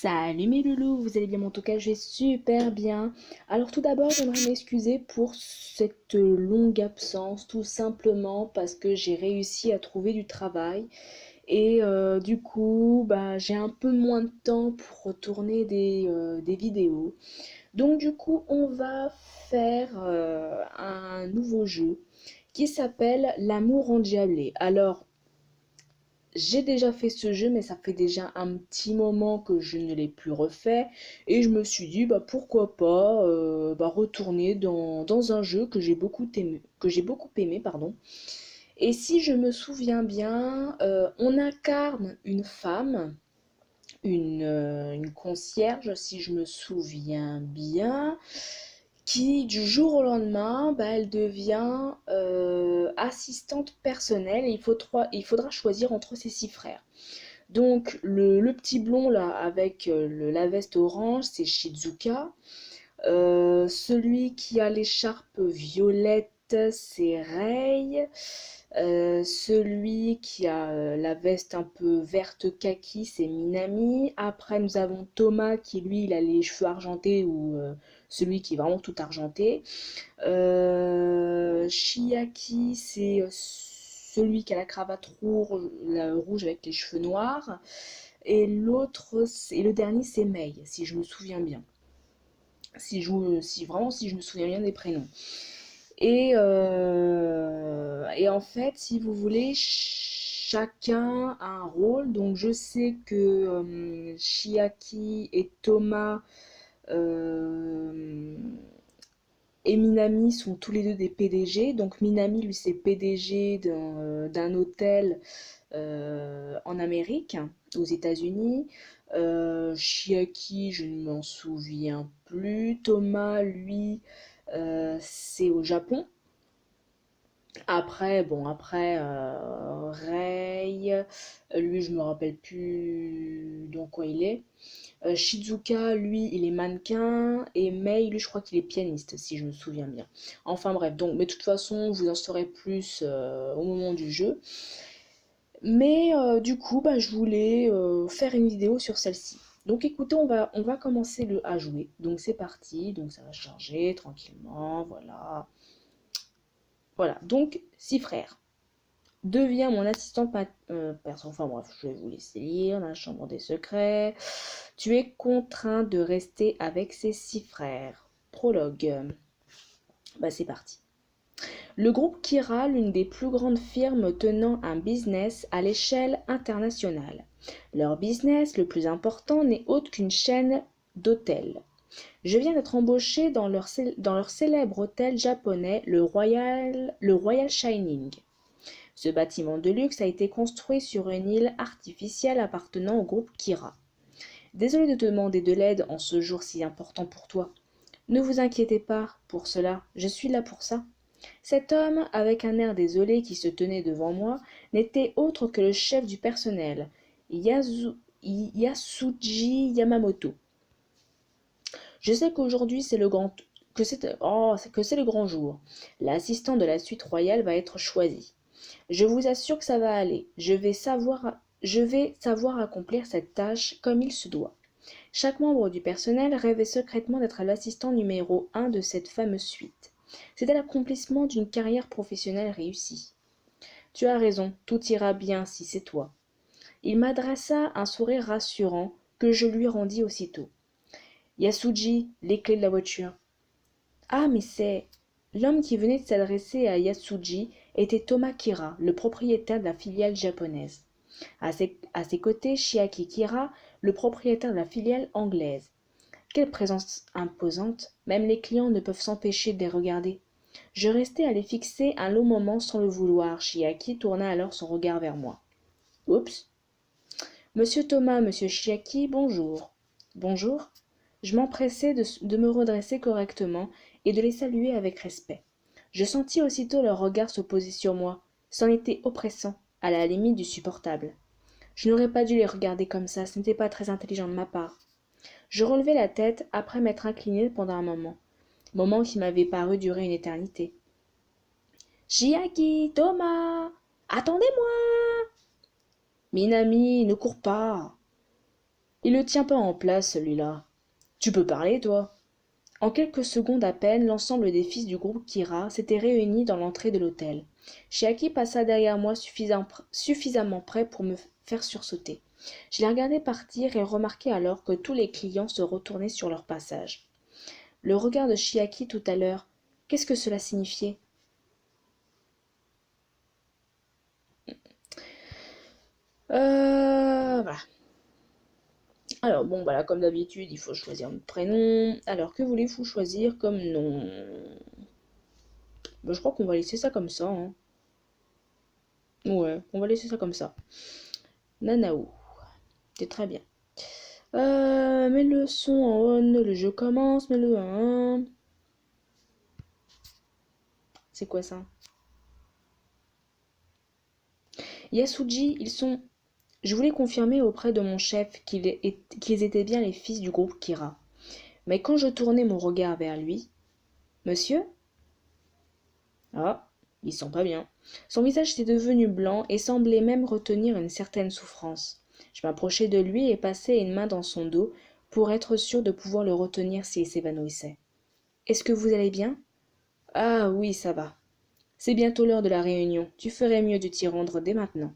Salut mes loulous, vous allez bien? En tout cas, je vais super bien. Alors tout d'abord, j'aimerais m'excuser pour cette longue absence, tout simplement parce que j'ai réussi à trouver du travail et du coup, j'ai un peu moins de temps pour retourner des vidéos. Donc du coup, on va faire un nouveau jeu qui s'appelle L'amour endiablé. Alors, j'ai déjà fait ce jeu, mais ça fait déjà un petit moment que je ne l'ai plus refait. Et je me suis dit, pourquoi pas retourner dans un jeu que j'ai beaucoup aimé, pardon. Et si je me souviens bien, on incarne une femme, une concierge, si je me souviens bien, qui du jour au lendemain, elle devient assistante personnelle et il faudra choisir entre ses 6 frères. Donc le petit blond là avec la veste orange, c'est Shizuka. Celui qui a l'écharpe violette, c'est Rei. Celui qui a la veste un peu verte kaki, c'est Minami. Après, nous avons Thomas qui, lui, il a les cheveux argentés ou celui qui est vraiment tout argenté. Chiaki, c'est celui qui a la cravate rouge avec les cheveux noirs. Et le dernier, c'est Mei, si je me souviens bien. Si je me souviens bien des prénoms. Et en fait, si vous voulez, chacun a un rôle. Donc je sais que Chiaki et Thomas euh, et Minami sont tous les deux des PDG. Donc Minami, lui, c'est PDG d'un hôtel en Amérique, aux États-Unis. Chiaki, je ne m'en souviens plus. Thomas, lui, c'est au Japon. Après, Rei, lui, je me rappelle plus dans quoi il est. Shizuka, lui, il est mannequin. Et Mei, lui, je crois qu'il est pianiste, si je me souviens bien. Enfin bref, donc, mais de toute façon, vous en saurez plus au moment du jeu. Mais du coup, je voulais faire une vidéo sur celle-ci. Donc écoutez, on va commencer à jouer. Donc c'est parti, donc ça va charger tranquillement, voilà. Voilà, donc 6 frères. Deviens mon assistante perso. Enfin bref, je vais vous laisser lire. La chambre des secrets. Tu es contraint de rester avec ses 6 frères. Prologue. C'est parti. Le groupe Kira, l'une des plus grandes firmes tenant un business à l'échelle internationale. Leur business le plus important n'est autre qu'une chaîne d'hôtels. Je viens d'être embauché dans leur célèbre hôtel japonais, le Royal Shining. Ce bâtiment de luxe a été construit sur une île artificielle appartenant au groupe Kira. Désolé de te demander de l'aide en ce jour si important pour toi. Ne vous inquiétez pas pour cela, je suis là pour ça. Cet homme, avec un air désolé qui se tenait devant moi, n'était autre que le chef du personnel, Yasuji Yamamoto. Je sais qu'aujourd'hui c'est le grand que c'est le grand jour. L'assistant de la suite royale va être choisi. Je vous assure que ça va aller. Je vais savoir accomplir cette tâche comme il se doit. Chaque membre du personnel rêvait secrètement d'être l'assistant numéro 1 de cette fameuse suite. C'était l'accomplissement d'une carrière professionnelle réussie. Tu as raison, tout ira bien si c'est toi. Il m'adressa un sourire rassurant que je lui rendis aussitôt. Yasuji, les clés de la voiture. Ah, mais c'est. L'homme qui venait de s'adresser à Yasuji était Toma Kira, le propriétaire de la filiale japonaise. À ses côtés, Chiaki Kira, le propriétaire de la filiale anglaise. Quelle présence imposante, même les clients ne peuvent s'empêcher de les regarder. Je restai à les fixer un long moment sans le vouloir. Chiaki tourna alors son regard vers moi. Oups. Monsieur Thomas, monsieur Chiaki, bonjour. Bonjour. Je m'empressai de me redresser correctement et de les saluer avec respect. Je sentis aussitôt leur regard se poser sur moi. C'en était oppressant, à la limite du supportable. Je n'aurais pas dû les regarder comme ça, ce n'était pas très intelligent de ma part. Je relevai la tête après m'être incliné pendant un moment qui m'avait paru durer une éternité. Chiaki, Thomas, attendez-moi. Minami, ne cours pas. Il ne tient pas en place, celui-là. Tu peux parler, toi? En quelques secondes à peine, l'ensemble des fils du groupe Kira s'étaient réunis dans l'entrée de l'hôtel. Chiaki passa derrière moi suffisamment près pour me faire sursauter. Je les regardai partir et remarquai alors que tous les clients se retournaient sur leur passage. Le regard de Chiaki tout à l'heure, qu'est-ce que cela signifiait? Voilà. Alors bon, voilà, comme d'habitude, il faut choisir un prénom. Alors, que voulez-vous choisir comme nom? Ben, je crois qu'on va laisser ça comme ça, hein. Ouais, on va laisser ça comme ça. Nanao. C'est très bien. Mets le son en on, le jeu commence, mets-le en 1. C'est quoi ça? Yasuji, ils sont... Je voulais confirmer auprès de mon chef qu'ils étaient bien les fils du groupe Kira. Mais quand je tournai mon regard vers lui... Monsieur? Ah, il sent pas bien. Son visage était devenu blanc et semblait même retenir une certaine souffrance. Je m'approchai de lui et passai une main dans son dos pour être sûr de pouvoir le retenir s'il s'évanouissait. Est-ce que vous allez bien? Ah oui, ça va. C'est bientôt l'heure de la réunion. Tu ferais mieux de t'y rendre dès maintenant.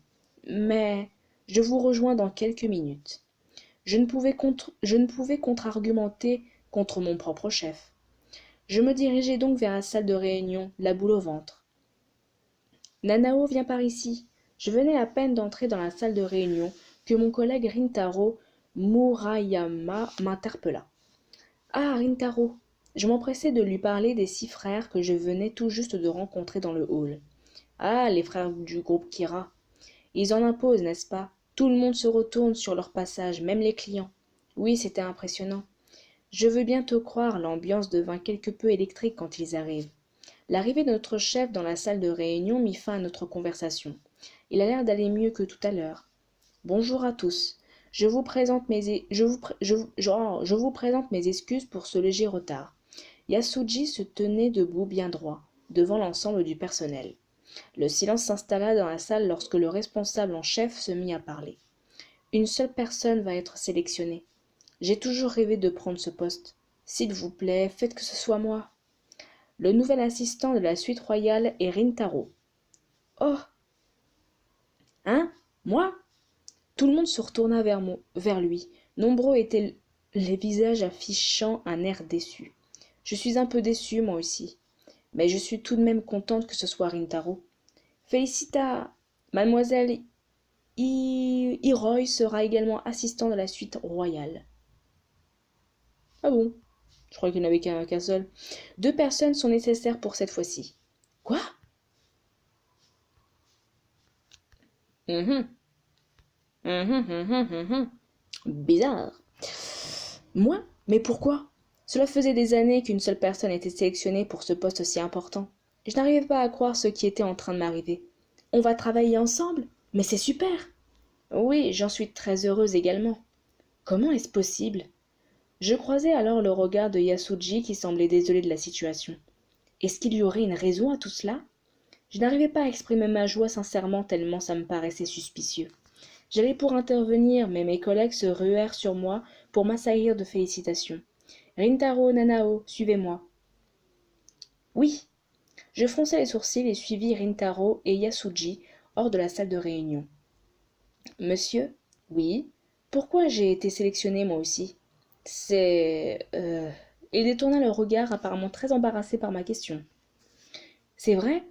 Mais je vous rejoins dans quelques minutes. Je ne pouvais contre-argumenter contre mon propre chef. Je me dirigeai donc vers la salle de réunion, la boule au ventre. Nanao, viens par ici. Je venais à peine d'entrer dans la salle de réunion que mon collègue Rintaro Murayama m'interpella. Ah, Rintaro! Je m'empressai de lui parler des 6 frères que je venais tout juste de rencontrer dans le hall. Ah, les frères du groupe Kira. Ils en imposent, n'est-ce pas? Tout le monde se retourne sur leur passage, même les clients. Oui, c'était impressionnant. Je veux bien te croire, l'ambiance devint quelque peu électrique quand ils arrivent. L'arrivée de notre chef dans la salle de réunion mit fin à notre conversation. Il a l'air d'aller mieux que tout à l'heure. Bonjour à tous. Je vous présente mes excuses pour ce léger retard. Yasuji se tenait debout bien droit, devant l'ensemble du personnel. Le silence s'installa dans la salle lorsque le responsable en chef se mit à parler. Une seule personne va être sélectionnée. J'ai toujours rêvé de prendre ce poste. S'il vous plaît, faites que ce soit moi. Le nouvel assistant de la suite royale est Rintaro. Oh! Hein? Moi? Tout le monde se retourna vers lui. Nombreux étaient les visages affichant un air déçu. Je suis un peu déçue, moi aussi. Mais je suis tout de même contente que ce soit Rintaro. Félicita! Mademoiselle Hiroy sera également assistant de la suite royale. Ah bon? Je crois qu'il n'y en avait qu'un seul. 2 personnes sont nécessaires pour cette fois-ci. Quoi? Mhm, Bizarre. Moi? Mais pourquoi? Cela faisait des années qu'une seule personne était sélectionnée pour ce poste si important. Je n'arrivais pas à croire ce qui était en train de m'arriver. On va travailler ensemble? Mais c'est super! Oui, j'en suis très heureuse également. Comment est-ce possible? Je croisai alors le regard de Yasuji qui semblait désolé de la situation. Est-ce qu'il y aurait une raison à tout cela? Je n'arrivais pas à exprimer ma joie sincèrement tellement ça me paraissait suspicieux. J'allais pour intervenir, mais mes collègues se ruèrent sur moi pour m'assaillir de félicitations. Rintaro, Nanao, suivez-moi. Oui. Je fronçai les sourcils et suivis Rintaro et Yasuji hors de la salle de réunion. Monsieur? Oui. Pourquoi j'ai été sélectionné moi aussi? C'est... Il détourna le regard apparemment très embarrassé par ma question. C'est vrai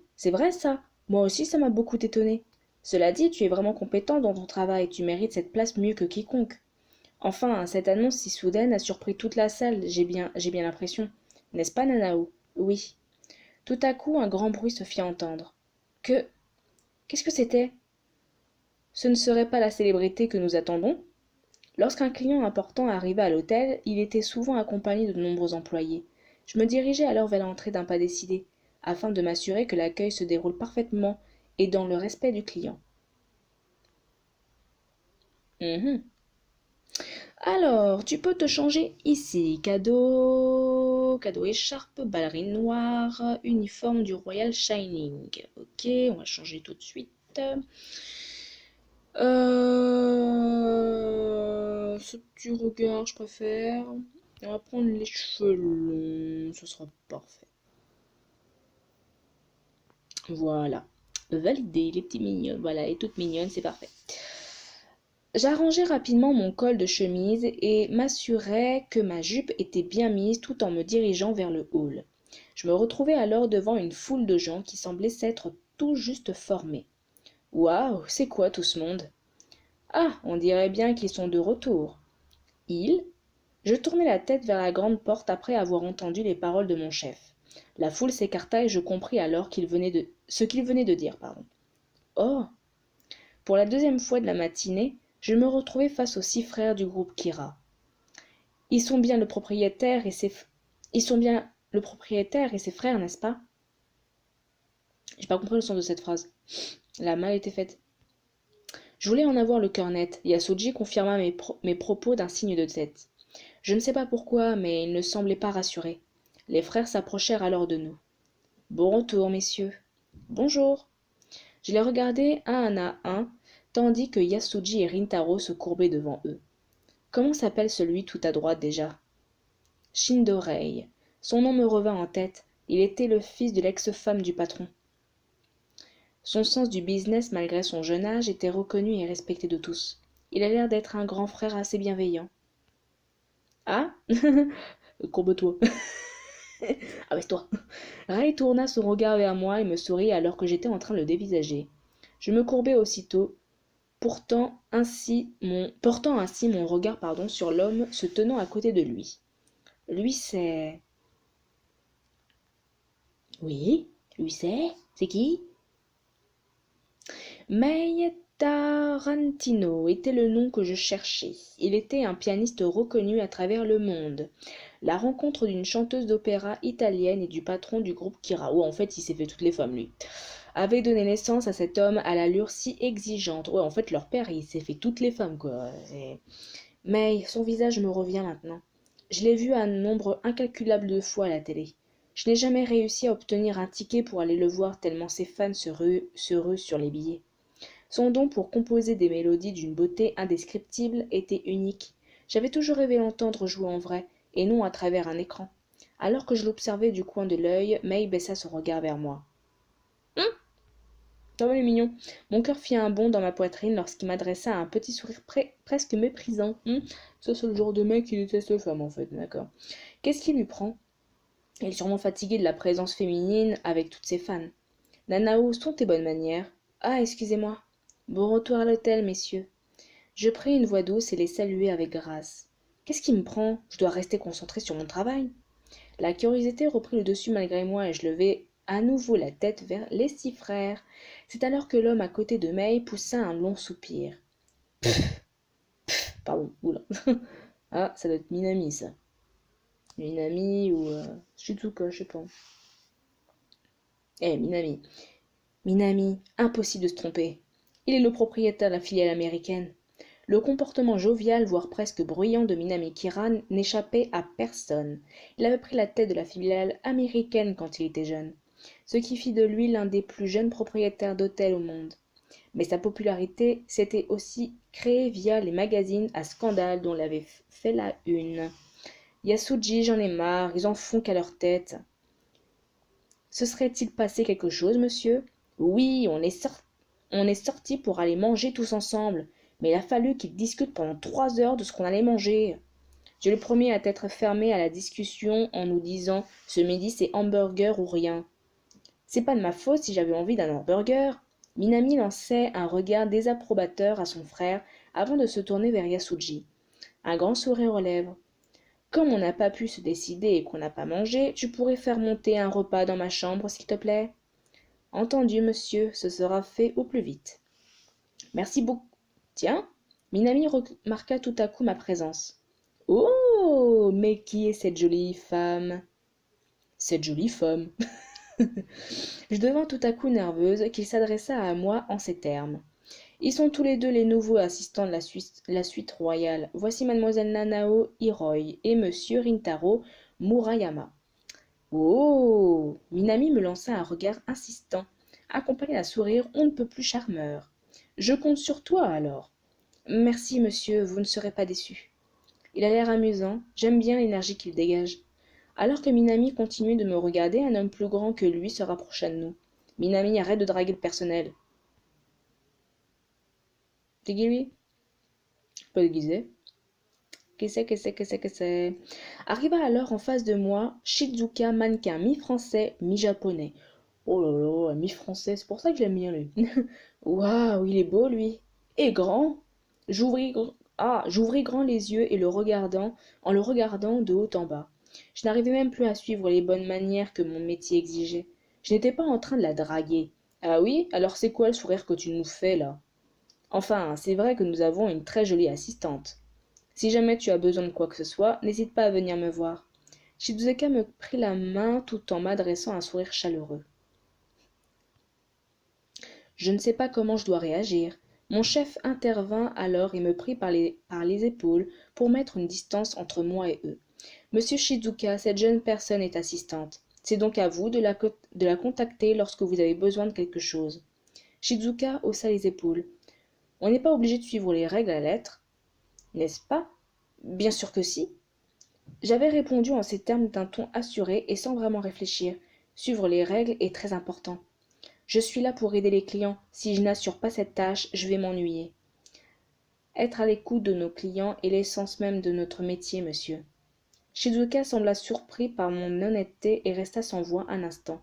ça. Moi aussi ça m'a beaucoup étonné. Cela dit, tu es vraiment compétent dans ton travail, tu mérites cette place mieux que quiconque. Enfin, cette annonce si soudaine a surpris toute la salle, j'ai bien l'impression. N'est-ce pas, Nanao? Oui. Tout à coup, un grand bruit se fit entendre. Que... Qu'est-ce que c'était? Ce ne serait pas la célébrité que nous attendons? Lorsqu'un client important arrivait à l'hôtel, il était souvent accompagné de nombreux employés. Je me dirigeai alors vers l'entrée d'un pas décidé, afin de m'assurer que l'accueil se déroule parfaitement et dans le respect du client. Mhm. Alors, tu peux te changer ici. Cadeau écharpe, ballerine noire, uniforme du Royal Shining. Ok, on va changer tout de suite. ce petit regard, je préfère. On va prendre les cheveux longs, ce sera parfait. Voilà. Validé, les petits mignons. Voilà, les toutes mignonnes, c'est parfait. J'arrangeai rapidement mon col de chemise et m'assurai que ma jupe était bien mise tout en me dirigeant vers le hall. Je me retrouvai alors devant une foule de gens qui semblaient s'être tout juste formés. Waouh, c'est quoi tout ce monde? Ah, on dirait bien qu'ils sont de retour. Ils? Je tournai la tête vers la grande porte après avoir entendu les paroles de mon chef. La foule s'écarta et je compris alors ce qu'il venait de dire. Oh! Pour la deuxième fois de la matinée, je me retrouvai face aux 6 frères du groupe Kira. Ils sont bien le propriétaire et ses frères, n'est-ce pas? J'ai pas compris le sens de cette phrase. Elle a mal été faite. Je voulais en avoir le cœur net. Yasuji confirma mes propos d'un signe de tête. Je ne sais pas pourquoi, mais il ne semblait pas rassuré. Les frères s'approchèrent alors de nous. Bon retour, messieurs. Bonjour. Je les regardai un à un, tandis que Yasuji et Rintaro se courbaient devant eux. Comment s'appelle celui tout à droite déjà? Shindorei. Son nom me revint en tête. Il était le fils de l'ex-femme du patron. Son sens du business, malgré son jeune âge, était reconnu et respecté de tous. Il a l'air d'être un grand frère assez bienveillant. Ah? Courbe-toi. Abaisse-toi. Rai tourna son regard vers moi et me sourit alors que j'étais en train de le dévisager. Je me courbai aussitôt, portant ainsi mon regard sur l'homme se tenant à côté de lui. Lui, c'est... Oui, lui, c'est qui? Mei Tarantino était le nom que je cherchais. Il était un pianiste reconnu à travers le monde. La rencontre d'une chanteuse d'opéra italienne et du patron du groupe Kira, en fait il s'est fait toutes les femmes lui, avait donné naissance à cet homme à l'allure si exigeante. Ouais, en fait leur père il s'est fait toutes les femmes quoi. Mais son visage me revient maintenant. Je l'ai vu un nombre incalculable de fois à la télé. Je n'ai jamais réussi à obtenir un ticket pour aller le voir tellement ses fans se ruent sur les billets. Son don pour composer des mélodies d'une beauté indescriptible était unique. J'avais toujours rêvé l'entendre jouer en vrai, et non à travers un écran. Alors que je l'observais du coin de l'œil, May baissa son regard vers moi. Comme il est mignon. Mon cœur fit un bond dans ma poitrine lorsqu'il m'adressa un petit sourire presque méprisant. Ça, c'est le genre de mec qui déteste les femmes, en fait, d'accord. Qu'est-ce qui lui prend? Il est sûrement fatigué de la présence féminine avec toutes ses fans. Nanao, sont tes bonnes manières? Ah, excusez-moi. Bon retour à l'hôtel, messieurs. Je pris une voix douce et les saluai avec grâce. Qu'est-ce qui me prend? Je dois rester concentré sur mon travail. La curiosité reprit le dessus malgré moi et je levai à nouveau la tête vers les 6 frères. C'est alors que l'homme à côté de May poussa un long soupir. Pardon, oula. Ah, ça doit être Minami, ça. Minami ou Shizuka, je sais pas. Minami. Minami, impossible de se tromper. Il est le propriétaire de la filiale américaine. Le comportement jovial, voire presque bruyant de Minami Kiran n'échappait à personne. Il avait pris la tête de la filiale américaine quand il était jeune, ce qui fit de lui l'un des plus jeunes propriétaires d'hôtels au monde. Mais sa popularité s'était aussi créée via les magazines à scandale dont il avait fait la une. Yasuji, j'en ai marre, ils en font qu'à leur tête. Se serait-il passé quelque chose, monsieur? Oui, on est sortis pour aller manger tous ensemble, mais il a fallu qu'ils discutent pendant 3 heures de ce qu'on allait manger. Je lui promis à être fermé à la discussion en nous disant ce midi c'est hamburger ou rien. C'est pas de ma faute si j'avais envie d'un hamburger. Minami lançait un regard désapprobateur à son frère avant de se tourner vers Yasuji. Un grand sourire aux lèvres. Comme on n'a pas pu se décider et qu'on n'a pas mangé, tu pourrais faire monter un repas dans ma chambre, s'il te plaît? Entendu, monsieur, ce sera fait au plus vite. Merci beaucoup. Tiens, Minami remarqua tout à coup ma présence. Oh, mais qui est cette jolie femme? Cette jolie femme. Je devins tout à coup nerveuse qu'il s'adressa à moi en ces termes. Ils sont tous les deux les nouveaux assistants de la suite royale. Voici mademoiselle Nanao Hiroi et monsieur Rintaro Murayama. Oh! Minami me lança un regard insistant, accompagné d'un sourire on ne peut plus charmeur. Je compte sur toi alors. Merci, monsieur, vous ne serez pas déçu. Il a l'air amusant, j'aime bien l'énergie qu'il dégage. Alors que Minami continuait de me regarder, un homme plus grand que lui se rapprocha de nous. Minami, arrête de draguer le personnel. T'es qui lui? Pas déguisé. Qu'est-ce que c'est? Arriva alors en face de moi Shizuka, mannequin mi-français, mi-japonais. Oh là là, mi-français, c'est pour ça que j'aime bien lui. Waouh, il est beau lui. Et grand. J'ouvris grand les yeux et en le regardant de haut en bas. Je n'arrivais même plus à suivre les bonnes manières que mon métier exigeait. Je n'étais pas en train de la draguer. Ah oui? Alors c'est quoi le sourire que tu nous fais là? Enfin, c'est vrai que nous avons une très jolie assistante. Si jamais tu as besoin de quoi que ce soit, n'hésite pas à venir me voir. Shizuka me prit la main tout en m'adressant un sourire chaleureux. Je ne sais pas comment je dois réagir. Mon chef intervint alors et me prit par les épaules pour mettre une distance entre moi et eux. Monsieur Shizuka, cette jeune personne est assistante. C'est donc à vous de la contacter lorsque vous avez besoin de quelque chose. Shizuka haussa les épaules. On n'est pas obligé de suivre les règles à la lettre, n'est-ce pas? Bien sûr que si. J'avais répondu en ces termes d'un ton assuré et sans vraiment réfléchir. Suivre les règles est très important. Je suis là pour aider les clients. Si je n'assure pas cette tâche, je vais m'ennuyer. Être à l'écoute de nos clients est l'essence même de notre métier, monsieur. Shizuka sembla surpris par mon honnêteté et resta sans voix un instant.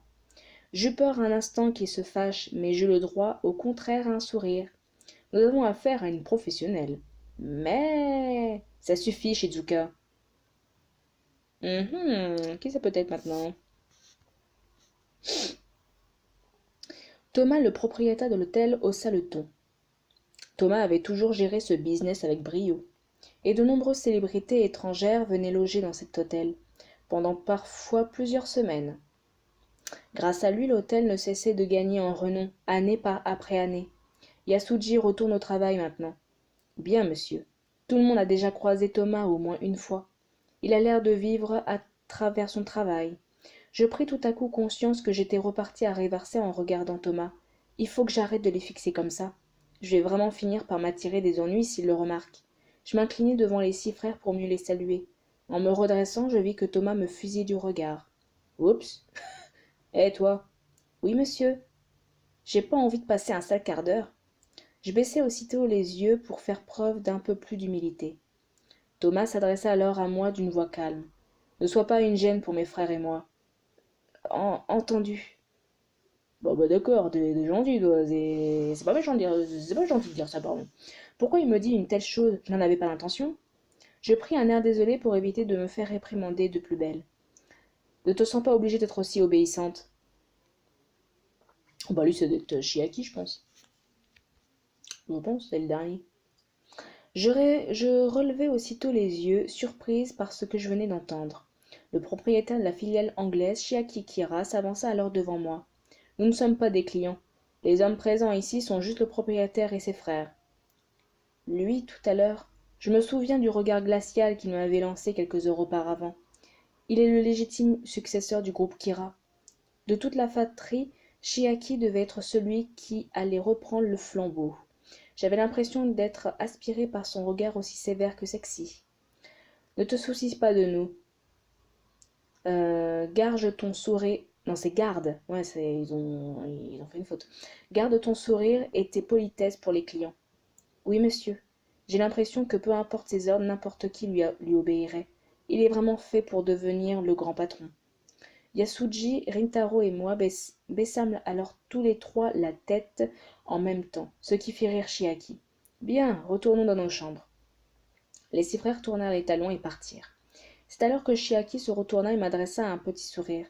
J'eus peur un instant qu'il se fâche, mais j'eus le droit, au contraire, à un sourire. Nous avons affaire à une professionnelle. Mais ça suffit, Shizuka. Qui ça peut être maintenant? Thomas, le propriétaire de l'hôtel, haussa le ton. Thomas avait toujours géré ce business avec brio, et de nombreuses célébrités étrangères venaient loger dans cet hôtel, pendant parfois plusieurs semaines. Grâce à lui, l'hôtel ne cessait de gagner en renom, après année. Yasuji retourne au travail maintenant. Bien, monsieur. Tout le monde a déjà croisé Thomas au moins une fois. Il a l'air de vivre à travers son travail. Je pris tout à coup conscience que j'étais reparti à rêvasser en regardant Thomas. Il faut que j'arrête de les fixer comme ça. Je vais vraiment finir par m'attirer des ennuis s'il le remarque. Je m'inclinai devant les 6 frères pour mieux les saluer. En me redressant, je vis que Thomas me fusillait du regard. Oups. Hé, toi. Oui, monsieur. J'ai pas envie de passer un sale quart d'heure. Je baissai aussitôt les yeux pour faire preuve d'un peu plus d'humilité. Thomas s'adressa alors à moi d'une voix calme. Ne sois pas une gêne pour mes frères et moi. Entendu. Bon bah d'accord, t'es gentil toi, c'est pas méchant de dire, c'est pas gentil de dire ça, pardon. Pourquoi il me dit une telle chose? Je n'en avais pas l'intention. Je pris un air désolé pour éviter de me faire réprimander de plus belle. Ne te sens pas obligée d'être aussi obéissante. Oh bah lui c'est d'être Chiaki, je pense. Je pense, c'est le dernier. Je relevai aussitôt les yeux, surprise par ce que je venais d'entendre. Le propriétaire de la filiale anglaise, Chiaki Kira, s'avança alors devant moi. Nous ne sommes pas des clients. Les hommes présents ici sont juste le propriétaire et ses frères. Lui, tout à l'heure, je me souviens du regard glacial qu'il m'avait lancé quelques heures auparavant. Il est le légitime successeur du groupe Kira. De toute la fratrie, Chiaki devait être celui qui allait reprendre le flambeau. J'avais l'impression d'être aspiré par son regard aussi sévère que sexy. Ne te soucie pas de nous. Garde ton sourire. Non, c'est garde. Ouais, ils ont fait une faute. Garde ton sourire et tes politesses pour les clients. Oui, monsieur. J'ai l'impression que peu importe ses ordres, n'importe qui lui obéirait. Il est vraiment fait pour devenir le grand patron. Yasuji, Rintaro et moi baissâmes alors tous les trois la tête en même temps, ce qui fit rire Chiaki. Bien, retournons dans nos chambres. Les 6 frères tournèrent les talons et partirent. C'est alors que Chiaki se retourna et m'adressa un petit sourire.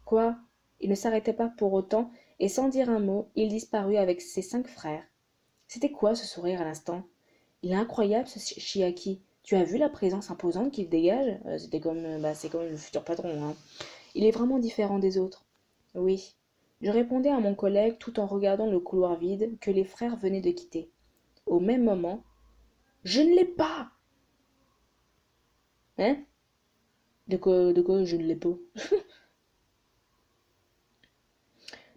Quoi? Il ne s'arrêtait pas pour autant, et sans dire un mot, il disparut avec ses 5 frères. C'était quoi ce sourire à l'instant? Il est incroyable ce Chiaki. Tu as vu la présence imposante qu'il dégage? C'est comme le futur patron, hein. Il est vraiment différent des autres. Oui. Je répondais à mon collègue tout en regardant le couloir vide que les frères venaient de quitter. Au même moment, je ne l'ai pas! Hein? De quoi je ne l'ai pas?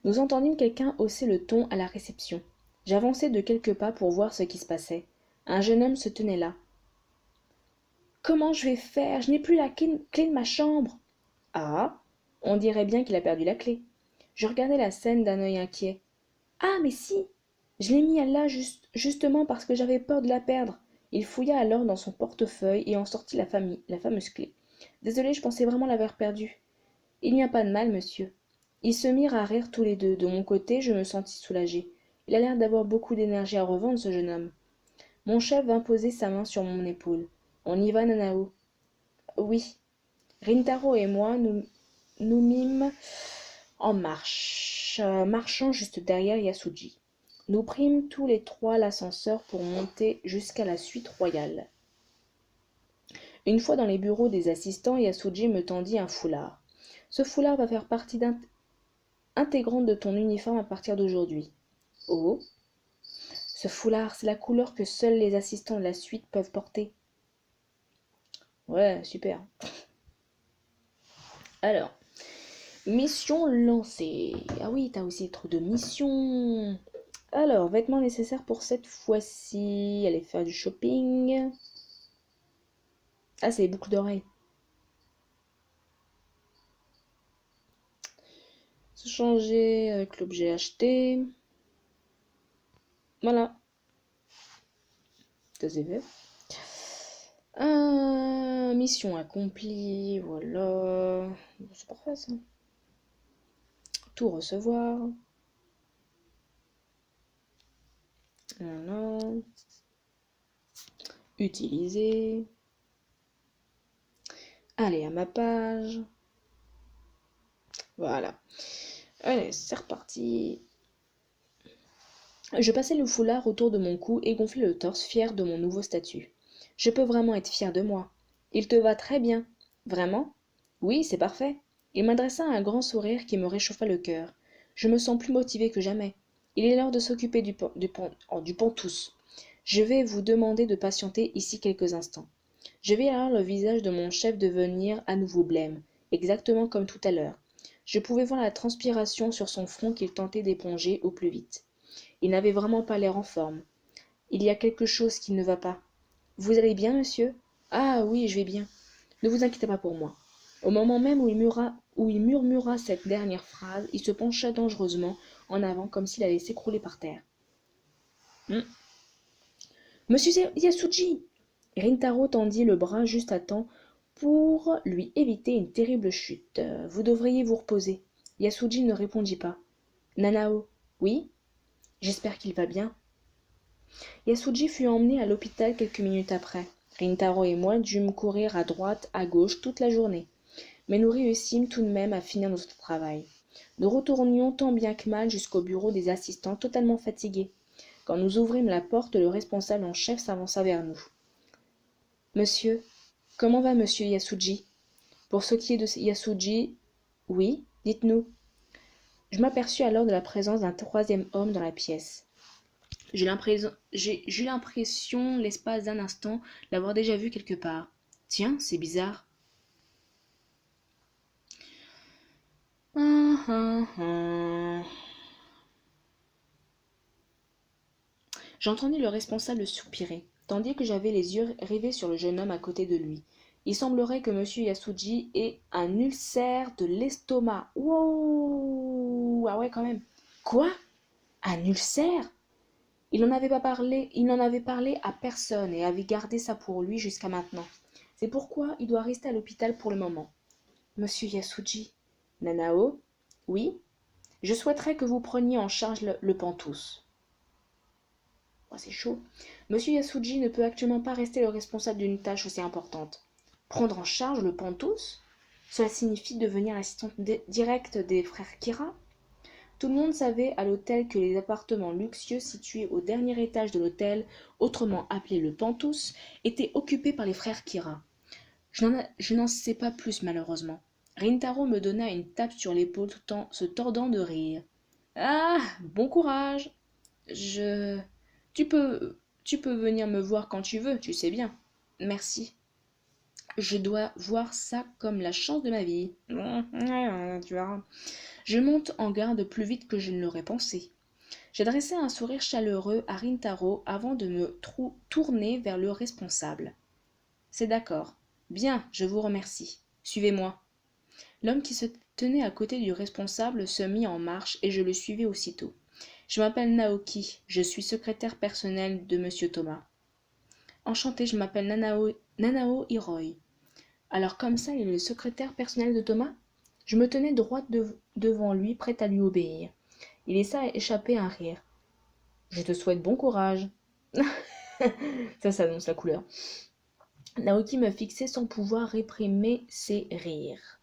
Nous entendîmes quelqu'un hausser le ton à la réception. J'avançai de quelques pas pour voir ce qui se passait. Un jeune homme se tenait là. Comment je vais faire? Je n'ai plus la clé de ma chambre. Ah, on dirait bien qu'il a perdu la clé. Je regardais la scène d'un œil inquiet. Ah, mais si! Je l'ai mis là justement parce que j'avais peur de la perdre. Il fouilla alors dans son portefeuille et en sortit la fameuse clé. Désolé, je pensais vraiment l'avoir perdue. Il n'y a pas de mal, monsieur. Ils se mirent à rire tous les deux. De mon côté, je me sentis soulagée. Il a l'air d'avoir beaucoup d'énergie à revendre, ce jeune homme. Mon chef vint poser sa main sur mon épaule. On y va, Nanao? Oui. Rintaro et moi, nous mîmes en marche, marchant juste derrière Yasuji. Nous prîmes tous les trois l'ascenseur pour monter jusqu'à la suite royale. Une fois dans les bureaux des assistants, Yasuji me tendit un foulard. Ce foulard va faire partie intégrante de ton uniforme à partir d'aujourd'hui. Oh, ce foulard, c'est la couleur que seuls les assistants de la suite peuvent porter. Ouais, super. Alors, mission lancée. Ah oui, t'as aussi trop de missions. Alors, vêtements nécessaires pour cette fois-ci. Aller faire du shopping. Ah, c'est les boucles d'oreilles. Se changer avec l'objet acheté. Voilà, ça c'est fait. Mission accomplie, voilà. C'est parfait ça. Tout recevoir. Voilà. Utiliser. Aller à ma page. Voilà. Allez, c'est reparti. Je passai le foulard autour de mon cou et gonflai le torse, fier de mon nouveau statut. Je peux vraiment être fier de moi. Il te va très bien. Vraiment? Oui, c'est parfait. Il m'adressa un grand sourire qui me réchauffa le cœur. Je me sens plus motivé que jamais. Il est l'heure de s'occuper du pantouse. Je vais vous demander de patienter ici quelques instants. Je vis alors le visage de mon chef devenir à nouveau blême, exactement comme tout à l'heure. Je pouvais voir la transpiration sur son front qu'il tentait d'éponger au plus vite. Il n'avait vraiment pas l'air en forme. Il y a quelque chose qui ne va pas. Vous allez bien, monsieur? Ah oui, je vais bien. Ne vous inquiétez pas pour moi. Au moment même où il murmura cette dernière phrase, il se pencha dangereusement en avant comme s'il allait s'écrouler par terre. Monsieur Yasuji! Rintaro tendit le bras juste à temps pour lui éviter une terrible chute. Vous devriez vous reposer. Yasuji ne répondit pas. Nanao? Oui? J'espère qu'il va bien. Yasuji fut emmené à l'hôpital quelques minutes après. Rintaro et moi dûmes courir à droite, à gauche toute la journée. Mais nous réussîmes tout de même à finir notre travail. Nous retournions tant bien que mal jusqu'au bureau des assistants totalement fatigués. Quand nous ouvrîmes la porte, le responsable en chef s'avança vers nous. Monsieur, comment va monsieur Yasuji? Pour ce qui est de Yasuji, oui, dites-nous. Je m'aperçus alors de la présence d'un troisième homme dans la pièce. J'ai eu l'impression, l'espace d'un instant, l'avoir déjà vu quelque part. Tiens, c'est bizarre. Ah, ah, ah. J'entendis le responsable soupirer, tandis que j'avais les yeux rivés sur le jeune homme à côté de lui. Il semblerait que M. Yasuji ait un ulcère de l'estomac. Wow! Ah ouais, quand même. Quoi? Un ulcère? Il n'en avait parlé à personne et avait gardé ça pour lui jusqu'à maintenant. C'est pourquoi il doit rester à l'hôpital pour le moment. Monsieur Yasuji. Nanao? Oui? Je souhaiterais que vous preniez en charge le pantouse. Oh, c'est chaud. Monsieur Yasuji ne peut actuellement pas rester le responsable d'une tâche aussi importante. Prendre en charge le pantouse? Cela signifie devenir l'assistante directe des frères Kira? Tout le monde savait à l'hôtel que les appartements luxueux situés au dernier étage de l'hôtel, autrement appelés le Pantouse, étaient occupés par les frères Kira. Je n'en sais pas plus malheureusement. Rintaro me donna une tape sur l'épaule tout en se tordant de rire. Ah, bon courage. Je... Tu peux... Tu peux venir me voir quand tu veux, tu sais bien. Merci. Je dois voir ça comme la chance de ma vie. Tu verras. Je monte en garde plus vite que je ne l'aurais pensé. J'adressai un sourire chaleureux à Rintaro avant de me tourner vers le responsable. C'est d'accord. Bien, je vous remercie. Suivez-moi. L'homme qui se tenait à côté du responsable se mit en marche et je le suivis aussitôt. Je m'appelle Naoki, je suis secrétaire personnel de monsieur Thomas. Enchanté, je m'appelle Nanao Hiroi. Alors comme ça, il est le secrétaire personnel de Thomas? Je me tenais droite devant lui, prête à lui obéir. Il laissa échapper un rire. Je te souhaite bon courage. Ça annonce la couleur. Naoki me fixait sans pouvoir réprimer ses rires.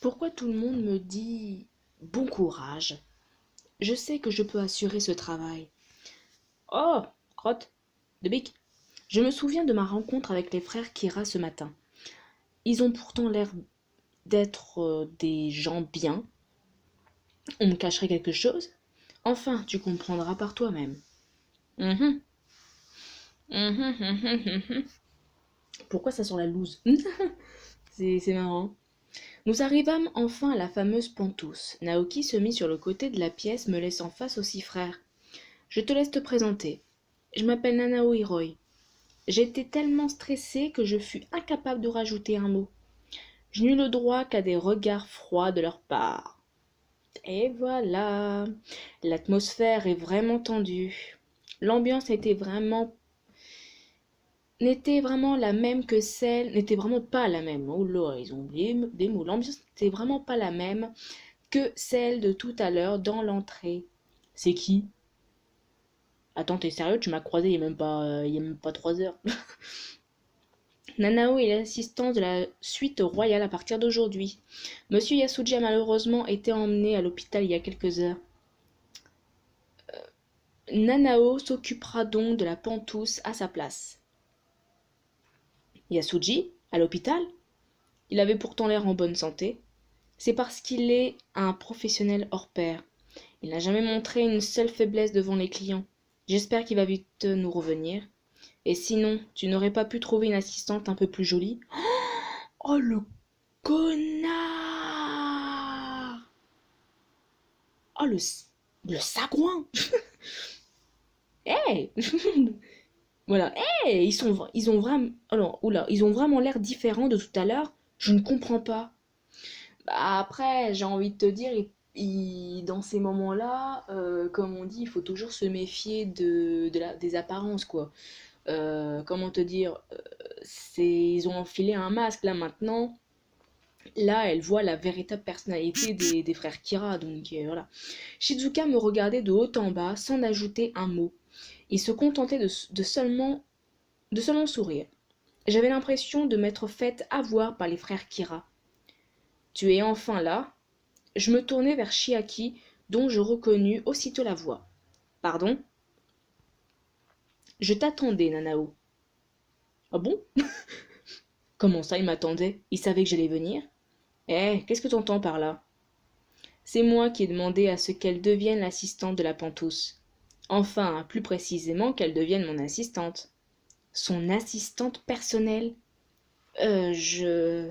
Pourquoi tout le monde me dit bon courage? Je sais que je peux assurer ce travail. Oh, crotte, de bique. Je me souviens de ma rencontre avec les frères Kira ce matin. Ils ont pourtant l'air d'être des gens bien. On me cacherait quelque chose? Enfin, tu comprendras par toi-même. Mhm. Mhm, mhm, mhm. Pourquoi ça sent la loose? C'est marrant. Nous arrivâmes enfin à la fameuse Penthouse. Naoki se mit sur le côté de la pièce, me laissant face aux 6 frères. Je te laisse te présenter. Je m'appelle Nanao Hiroi. J'étais tellement stressée que je fus incapable de rajouter un mot. Je n'eus le droit qu'à des regards froids de leur part. Et voilà, l'atmosphère est vraiment tendue. L'ambiance n'était vraiment la même que celle, n'était vraiment pas la même. Oh là, ils ont oublié des mots. L'ambiance n'était vraiment pas la même que celle de tout à l'heure dans l'entrée. C'est qui? Attends, t'es sérieux? Tu m'as croisé il y a même pas 3 heures. Nanao est l'assistance de la suite royale à partir d'aujourd'hui. Monsieur Yasuji a malheureusement été emmené à l'hôpital il y a quelques heures. Nanao s'occupera donc de la Penthouse à sa place. Yasuji? À l'hôpital? Il avait pourtant l'air en bonne santé. C'est parce qu'il est un professionnel hors pair. Il n'a jamais montré une seule faiblesse devant les clients. J'espère qu'il va vite nous revenir. Et sinon, tu n'aurais pas pu trouver une assistante un peu plus jolie? Oh le connard! Oh le sagouin! Hey! Voilà. Hey! Ils ont vraiment. Alors, oula, ils ont vraiment l'air différents de tout à l'heure. Je ne comprends pas. Bah, après, j'ai envie de te dire, dans ces moments-là, comme on dit, il faut toujours se méfier des apparences, quoi. Comment te dire, ils ont enfilé un masque là maintenant. Là, elle voit la véritable personnalité des frères Kira, donc voilà. Shizuka me regardait de haut en bas sans ajouter un mot. Il se contentait de seulement sourire. J'avais l'impression de m'être faite avoir par les frères Kira. Tu es enfin là? Je me tournai vers Chiaki, dont je reconnus aussitôt la voix. Pardon? Je t'attendais, Nanao. Ah bon? Comment ça, il m'attendait? Il savait que j'allais venir? Eh, qu'est-ce que t'entends par là? C'est moi qui ai demandé à ce qu'elle devienne l'assistante de la Penthouse. Enfin, plus précisément, qu'elle devienne mon assistante. Son assistante personnelle? Je...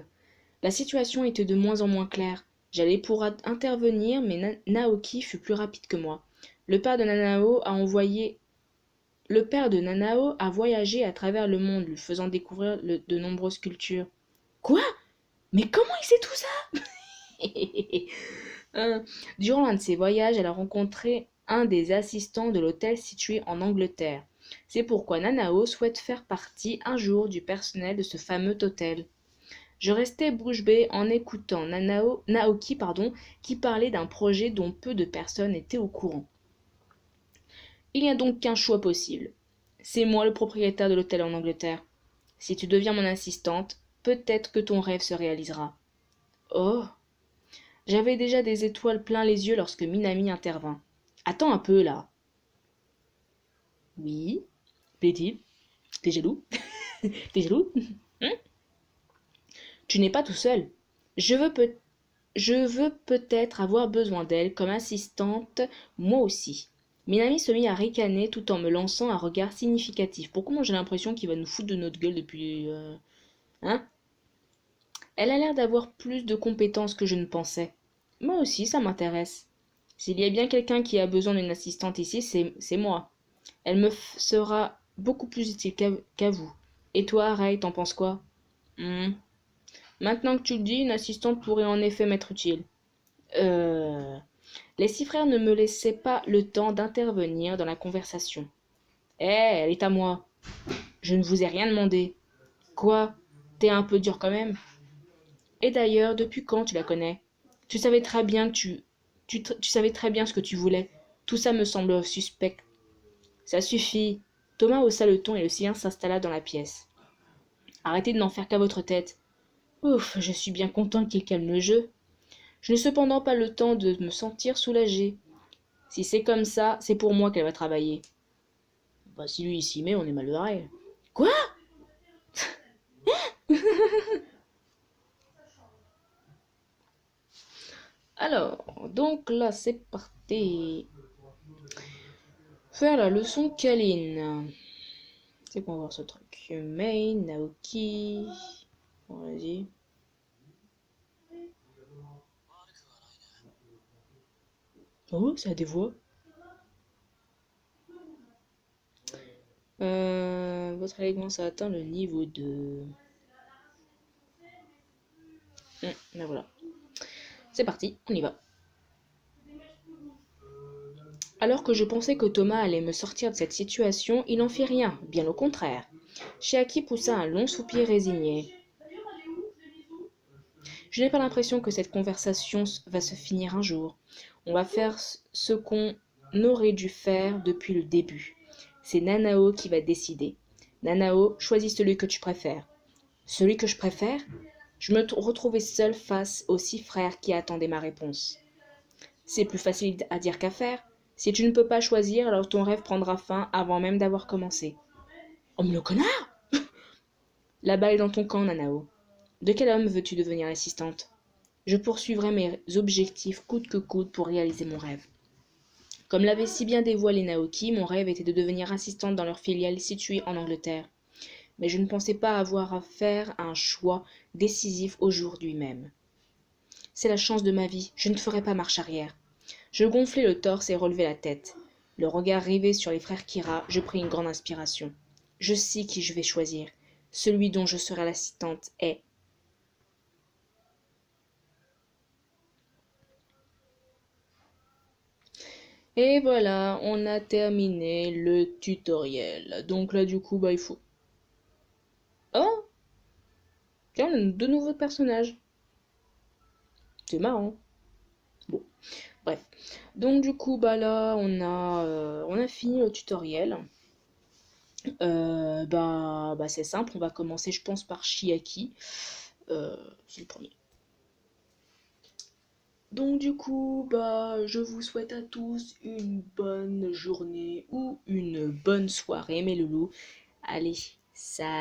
La situation était de moins en moins claire. J'allais pour intervenir, mais Naoki fut plus rapide que moi. Le père de Nanao a envoyé Le père de Nanao a voyagé à travers le monde, lui faisant découvrir de nombreuses cultures. Quoi? Mais comment il sait tout ça? Durant l'un de ses voyages, elle a rencontré un des assistants de l'hôtel situé en Angleterre. C'est pourquoi Nanao souhaite faire partie un jour du personnel de ce fameux hôtel. Je restais bouche bée en écoutant Naoki qui parlait d'un projet dont peu de personnes étaient au courant. Il n'y a donc qu'un choix possible. C'est moi le propriétaire de l'hôtel en Angleterre. Si tu deviens mon assistante, peut-être que ton rêve se réalisera. Oh! J'avais déjà des étoiles plein les yeux lorsque Minami intervint. Attends un peu là. Oui? Plaît-il? T'es jaloux? T'es jaloux? Hein? Tu n'es pas tout seul. Je veux peut Je veux peut-être avoir besoin d'elle comme assistante, moi aussi. Minami se mit à ricaner tout en me lançant un regard significatif. Pourquoi moi j'ai l'impression qu'il va nous foutre de notre gueule depuis... Hein? Elle a l'air d'avoir plus de compétences que je ne pensais. Moi aussi, ça m'intéresse. S'il y a bien quelqu'un qui a besoin d'une assistante ici, c'est moi. Elle me sera beaucoup plus utile qu'à vous. Et toi, Ray, t'en penses quoi? Hmm. Maintenant que tu le dis, une assistante pourrait en effet m'être utile. Euh... Les six frères ne me laissaient pas le temps d'intervenir dans la conversation. Eh, elle est à moi. Je ne vous ai rien demandé. Quoi? T'es un peu dur quand même. Et d'ailleurs, depuis quand tu la connais? Tu savais très bien que tu savais très bien ce que tu voulais. Tout ça me semble suspect. Ça suffit. Thomas haussa le ton et le silence s'installa dans la pièce. Arrêtez de n'en faire qu'à votre tête. Ouf, je suis bien content qu'il calme le jeu. Je n'ai cependant pas le temps de me sentir soulagé. Si c'est comme ça, c'est pour moi qu'elle va travailler. Bah, si lui il s'y met, on est mal barré. Quoi? Alors, donc là, c'est parti. Faire la leçon câline. C'est qu'on va voir ce truc. Mei, Naoki. Bon, vas-y. Oh, ça a des voix. Votre élégance a atteint le niveau 2. Ben voilà. C'est parti, on y va. Alors que je pensais que Thomas allait me sortir de cette situation, il n'en fit rien, bien au contraire. Chiaki poussa un long soupir résigné. Je n'ai pas l'impression que cette conversation va se finir un jour. On va faire ce qu'on aurait dû faire depuis le début. C'est Nanao qui va décider. Nanao, choisis celui que tu préfères. Celui que je préfère? Je me retrouvais seule face aux six frères qui attendaient ma réponse. C'est plus facile à dire qu'à faire. Si tu ne peux pas choisir, alors ton rêve prendra fin avant même d'avoir commencé. Oh, mais le connard! La balle est dans ton camp, Nanao. De quel homme veux-tu devenir l'assistante? Je poursuivrai mes objectifs coûte que coûte pour réaliser mon rêve. Comme l'avait si bien dévoilé Naoki, mon rêve était de devenir assistante dans leur filiale située en Angleterre. Mais je ne pensais pas avoir à faire un choix décisif aujourd'hui même. C'est la chance de ma vie, je ne ferai pas marche arrière. Je gonflai le torse et relevai la tête. Le regard rivé sur les frères Kira, je pris une grande inspiration. Je sais qui je vais choisir. Celui dont je serai l'assistante est. Et voilà, on a terminé le tutoriel. Donc là, du coup, bah, il faut... Oh, tiens, on a de nouveaux personnages. C'est marrant. Bon, bref. Donc du coup, bah là, on a fini le tutoriel. Bah c'est simple, on va commencer, je pense, par Chiaki. C'est le premier. Donc du coup, bah, je vous souhaite à tous une bonne journée ou une bonne soirée, mes loulous. Allez, salut!